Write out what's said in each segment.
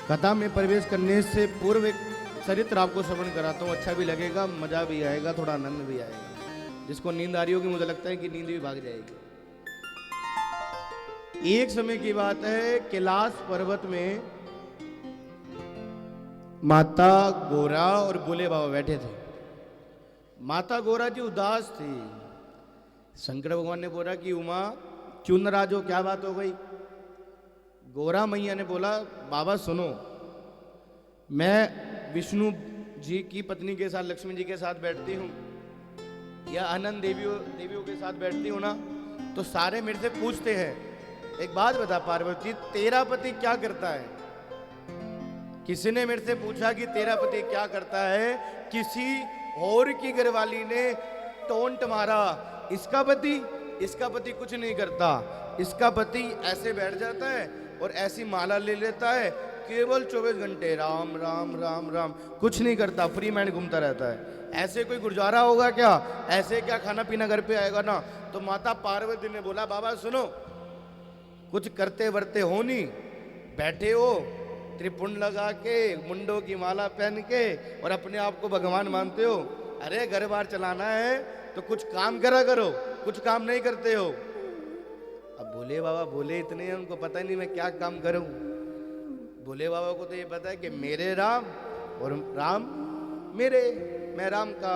कथा में प्रवेश करने से पूर्व एक चरित्र आपको श्रवण कराता हूँ। अच्छा भी लगेगा, मजा भी आएगा, थोड़ा आनंद भी आएगा। जिसको नींद आ रही होगी मुझे लगता है कि नींद भी भाग जाएगी। एक समय की बात है, कैलाश पर्वत में माता गोरा और भोले बाबा बैठे थे। माता गोरा जी उदास थी। शंकर भगवान ने बोला कि उमा क्यों नाराज हो, क्या बात हो गई? गोरा मैया ने बोला, बाबा सुनो, मैं विष्णु जी की पत्नी के साथ, लक्ष्मी जी के साथ बैठती हूँ या अनंत देवियों के साथ बैठती हूँ ना, तो सारे मेरे से पूछते हैं, एक बात बता पार्वती, तेरा पति क्या करता है? किसी ने मेरे से पूछा कि तेरा पति क्या करता है? किसी और की घरवाली ने टोंट मारा, इसका पति कुछ नहीं करता। इसका पति ऐसे बैठ जाता है और ऐसी माला ले लेता है, केवल 24 घंटे राम राम राम राम, कुछ नहीं करता, फ्री माइंड घूमता रहता है। ऐसे कोई गुजारा होगा क्या? ऐसे क्या खाना पीना घर पे आएगा ना? तो माता पार्वती ने बोला, बाबा सुनो, कुछ करते वर्ते हो नहीं, बैठे हो त्रिपुंड लगा के, मुंडों की माला पहन के और अपने आप को भगवान मानते हो। अरे घर बार चलाना है तो कुछ काम करा करो, कुछ काम नहीं करते हो। अब भोले बाबा बोले इतने हैं, उनको पता नहीं मैं क्या काम करूं। भोले बाबा को तो ये पता है कि मेरे राम और राम मेरे, मैं राम का।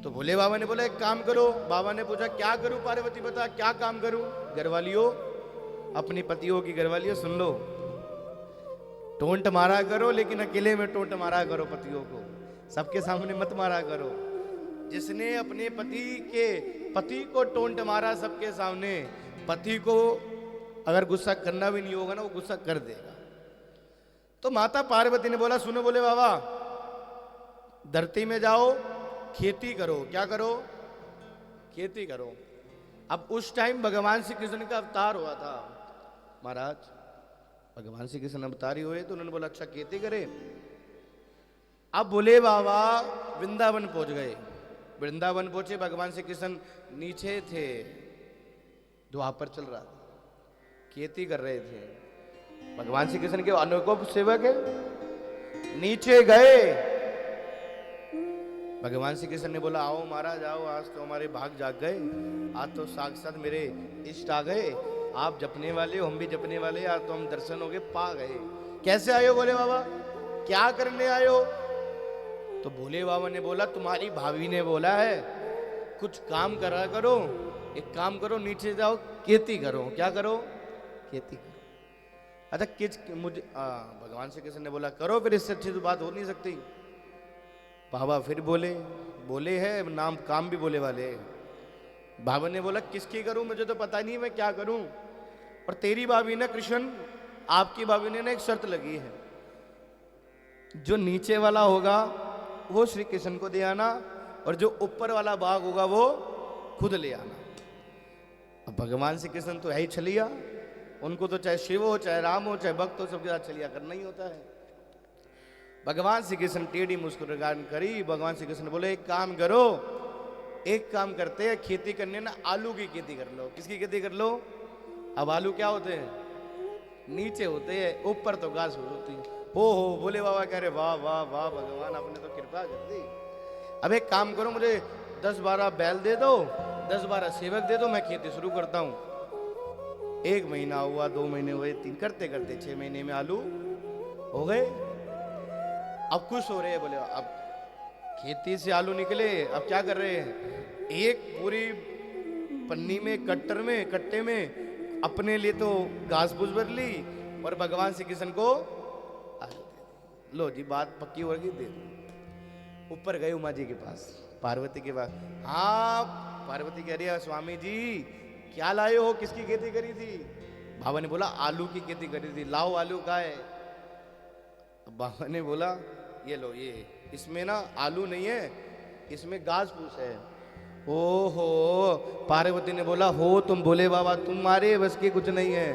तो भोले बाबा ने बोला एक काम करो। बाबा ने पूछा क्या करूं पार्वती, बता क्या काम करूं? घरवालियों, अपनी पतियों की घरवालियों सुन लो, टोंट मारा करो, लेकिन अकेले में टोंट मारा करो पतियों को, सबके सामने मत मारा करो। जिसने अपने पति को टोंट मारा सबके सामने, पति को अगर गुस्सा करना भी नहीं होगा ना, वो गुस्सा कर देगा। तो माता पार्वती ने बोला, सुनो बोले बाबा, धरती में जाओ, खेती करो। क्या करो? खेती करो। अब उस टाइम भगवान श्री कृष्ण का अवतार हुआ था। महाराज भगवान श्री कृष्ण अवतारी हुए तो उन्होंने बोला अच्छा खेती करे। अब भोले बाबा वृंदावन पहुंच गए। वृंदावन पहुंचे, भगवान श्री कृष्ण नीचे थे, द्वापर चल रहा था, खेती कर रहे थे। भगवान श्री कृष्ण के अनेकों सेवक है, नीचे गए। भगवान श्री कृष्ण ने बोला, आओ महाराज आओ, आज तो हमारे भाग जाग गए, आज तो साक्षात मेरे इष्ट आ गए, आप जपने वाले हो, हम भी जपने वाले, आज तो हम दर्शन हो गए, पा गए। कैसे आए हो बोले बाबा, क्या करने आए हो? तो भोले बाबा ने बोला, तुम्हारी भाभी ने बोला है कुछ काम करा करो, एक काम करो, नीचे जाओ खेती करो। क्या करो? खेती करो। अच्छा मुझे भगवान श्री कृष्ण ने बोला करो, फिर इससे अच्छी तो बात हो नहीं सकती। बाबा फिर बोले है नाम, काम भी बोले वाले। बाबा ने बोला किसकी करूं, मुझे तो पता नहीं मैं क्या करूं। और तेरी भाभी ने, कृष्ण आपकी भाभी ने ना एक शर्त लगी है, जो नीचे वाला होगा वो श्री कृष्ण को दे आना, और जो ऊपर वाला भाग होगा वो खुद ले आना। अब भगवान श्री कृष्ण तो है ही छलिया, उनको तो चाहे शिव हो, चाहे राम हो, चाहे भक्त हो, सबके साथ छलिया करना ही होता है। भगवान श्री कृष्ण टेढ़ी मुस्कुराहट करी। भगवान श्री कृष्ण बोले एक काम करो, एक काम करते हैं, खेती करने ना, आलू की खेती कर लो। किसकी खेती कर लो? अब आलू क्या होते हैं? नीचे होते हैं, ऊपर तो घास फूस होती है। हो बोले बाबा कह रहे, वाह वाह वाह भगवान, आपने तो कृपा कर दी। अब एक काम करो, मुझे 10-12 बैल दे दो, 10-12 सेवक दे दो, मैं खेती शुरू करता हूं। 1 महीना हुआ, 2 महीने हुए, 3, करते करते 6 महीने में आलू हो गए। अब खुश हो रहे हैं, बोले अब खेती से आलू निकले, अब क्या कर रहे हैं, एक पूरी पन्नी में, कट्टे में अपने लिए तो घास फूस भर ली, और भगवान श्री कृष्ण को आलू दे दी। लो जी बात पक्की हो गई, दे दो। ऊपर गए उमा जी के पास, पार्वती के पास। हाँ, पार्वती कह रही है, स्वामी जी क्या लाए हो, किसकी खेती करी थी? बाबा ने बोला आलू की खेती करी थी। लाओ आलू का है। बाबा ने बोला ये लो, ये इसमें ना आलू नहीं है, इसमें घास फूस है। ओहो, पार्वती ने बोला हो तुम भोले बाबा, तुम्हारे बस की कुछ नहीं है।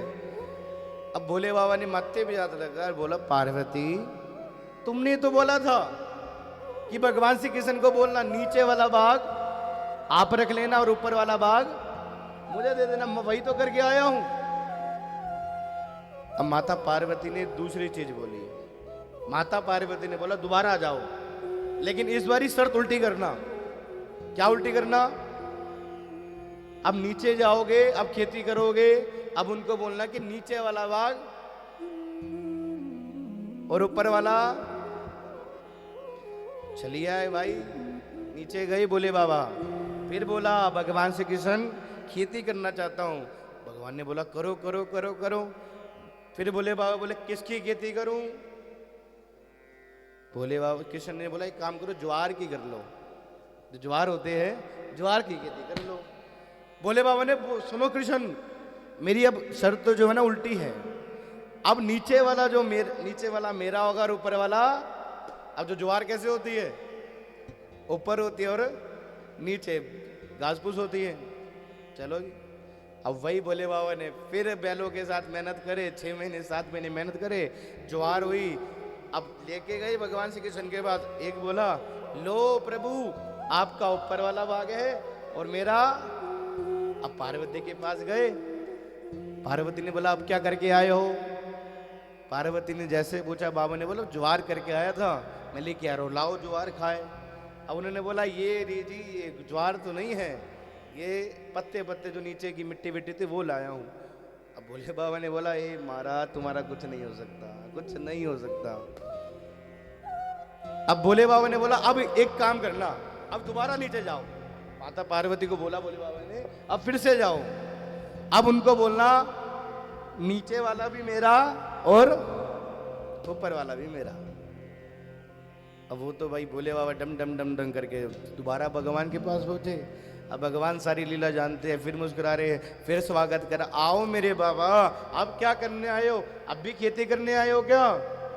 अब भोले बाबा ने माथे पे हाथ लगाकर बोला, पार्वती तुमने तो बोला था कि भगवान श्री कृष्ण को बोलना नीचे वाला भाग आप रख लेना और ऊपर वाला भाग मुझे दे देना, मैं वही तो करके आया हूं। अब माता पार्वती ने दूसरी चीज बोली। माता पार्वती ने बोला दोबारा आ जाओ, लेकिन इस बारी शर्त उल्टी करना। क्या उल्टी करना? अब नीचे जाओगे, अब खेती करोगे, अब उनको बोलना कि नीचे वाला बाघ और ऊपर वाला। चलिए आए भाई, नीचे गए बोले बाबा। फिर बोला भगवान श्री कृष्ण खेती करना चाहता हूं। भगवान ने बोला करो करो करो करो। फिर बोले बाबा, बोले किसकी खेती करूं? बोले बाबा कृष्ण ने बोला एक काम करो, ज्वार की कर लो, जो ज्वार होते हैं ज्वार की खेती कर लो। बोले बाबा ने सुनो कृष्ण, मेरी अब शर्त तो जो है ना उल्टी है। अब नीचे वाला जो नीचे वाला मेरा होगा और ऊपर वाला। अब जो ज्वार कैसे होती है? ऊपर होती है और नीचे घास फूस होती है। चलो जी, अब वही बोले बाबा ने फिर बैलों के साथ मेहनत करे, 6 महीने 7 महीने मेहनत करे, ज्वार हुई। अब लेके गए भगवान श्री कृष्ण के पास। एक बोला लो प्रभु, आपका ऊपर वाला भाग है और मेरा। अब पार्वती के पास गए। पार्वती ने बोला अब क्या करके आए हो? पार्वती ने जैसे पूछा, बाबा ने बोला ज्वार करके आया था, मैं लेके आ रहा हूं, लाओ ज्वार खाए। अब उन्होंने बोला ये जी ये ज्वार तो नहीं है, ये पत्ते पत्ते जो नीचे की मिट्टी विट्टी थी वो लाया हूं। अब बोले बाबा ने बोला ए महाराज तुम्हारा कुछ नहीं हो सकता, कुछ नहीं हो सकता। अब बोले बाबा ने बोला अब एक काम करना, अब दोबारा नीचे जाओ। माता पार्वती को बोला बोले बाबा ने अब फिर से जाओ। अब उनको बोलना नीचे वाला भी मेरा और ऊपर वाला भी मेरा। अब वो तो भाई बोले बाबा डम डम डम डम करके दोबारा भगवान के पास पहुंचे। अब भगवान सारी लीला जानते हैं, फिर मुस्कुरा रहे हैं, फिर स्वागत करा, आओ मेरे बाबा, अब क्या करने आए हो? अब भी खेती करने आए हो क्या?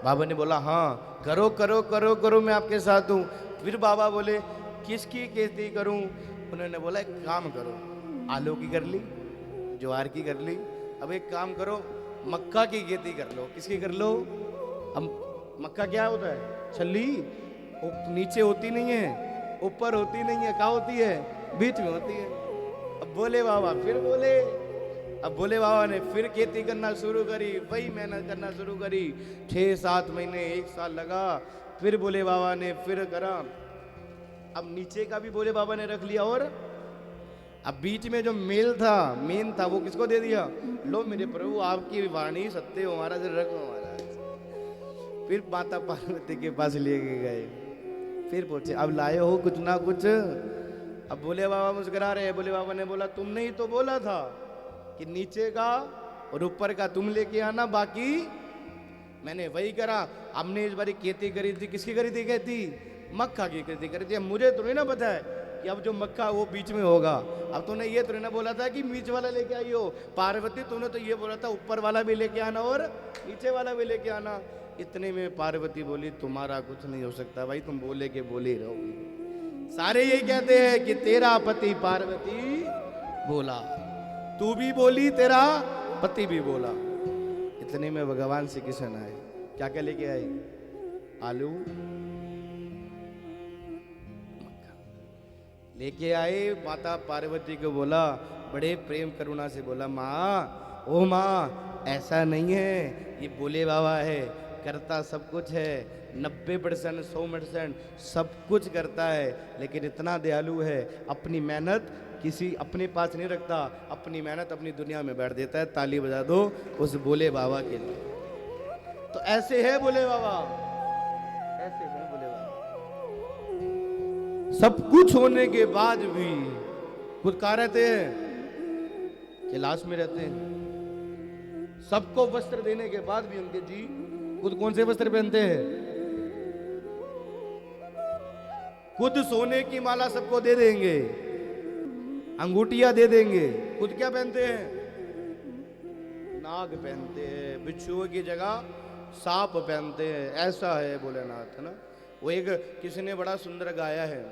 बाबा ने बोला हाँ करो करो करो करो, मैं आपके साथ हूँ। फिर बाबा बोले किसकी खेती करूँ? उन्होंने बोला एक काम करो, आलू की कर ली, ज्वार की कर ली, अब एक काम करो मक्का की खेती कर लो। किसकी कर लो? अब मक्का क्या होता है? छल्ली नीचे होती नहीं है, ऊपर होती नहीं है, क्या होती है? बीच में होती है। अब बोले बाबा फिर बोले। अब बोले बाबा ने फिर खेती करना शुरू करी, वही मेहनत करना शुरू करी। 6-7 महीने 1 साल लगा। फिर बोले बाबा ने फिर करा। अब नीचे का भी बोले बाबा ने रख लिया और अब बीच में जो मेन था वो किसको दे दिया? लो मेरे प्रभु आपकी वाणी सत्य हो महाराज, रखो महाराज। फिर माता पार्वती के पास लेके गए। फिर पूछे अब लाए हो कुछ ना कुछ? अब बोले बाबा मुस्कुरा रहे। बोले बाबा ने बोला तुमने ही तो बोला था कि नीचे का और ऊपर का तुम लेके आना, बाकी मैंने वही करा। हमने इस बारी खेती करी थी, किसकी करी थी खेती? मक्का की खेती करी थी। मुझे तो नहीं ना पता है कि अब जो मक्का वो बीच में होगा। अब तूने ये तो नहीं ना बोला था कि बीच वाला लेके आई हो। पार्वती तूने तो ये बोला था ऊपर वाला भी लेके आना और नीचे वाला भी लेके आना। इतने में पार्वती बोली तुम्हारा कुछ नहीं हो सकता भाई, तुम बोले के बोले रहोगे। सारे यही कहते हैं कि तेरा पति पार्वती बोला, तू भी बोली, तेरा पति भी बोला। इतने में भगवान श्री कृष्ण आए। क्या क्या लेके आए? आलू लेके आए। माता पार्वती को बोला, बड़े प्रेम करुणा से बोला माँ, ओ माँ ऐसा नहीं है, ये बोले बाबा है, करता सब कुछ है, 90% 100% सब कुछ करता है, लेकिन इतना दयालु है, अपनी मेहनत किसी अपने पास नहीं रखता, अपनी मेहनत अपनी दुनिया में बैठ देता है। ताली बजा दो उस बोले बाबा के लिए। तो ऐसे है बोले बाबा, ऐसे है बोले बाबा। सब कुछ होने के बाद भी खुद कहाँ रहते हैं? कैलाश में रहते हैं। सबको वस्त्र देने के बाद भी अंकित जी खुद कौन से वस्त्र पहनते हैं? खुद सोने की माला सबको दे देंगे, अंगूठियां दे देंगे, खुद क्या पहनते हैं? नाग पहनते हैं, बिच्छुओं की जगह सांप पहनते हैं। ऐसा है भोलेनाथ, है ना। वो एक किसी ने बड़ा सुंदर गाया है,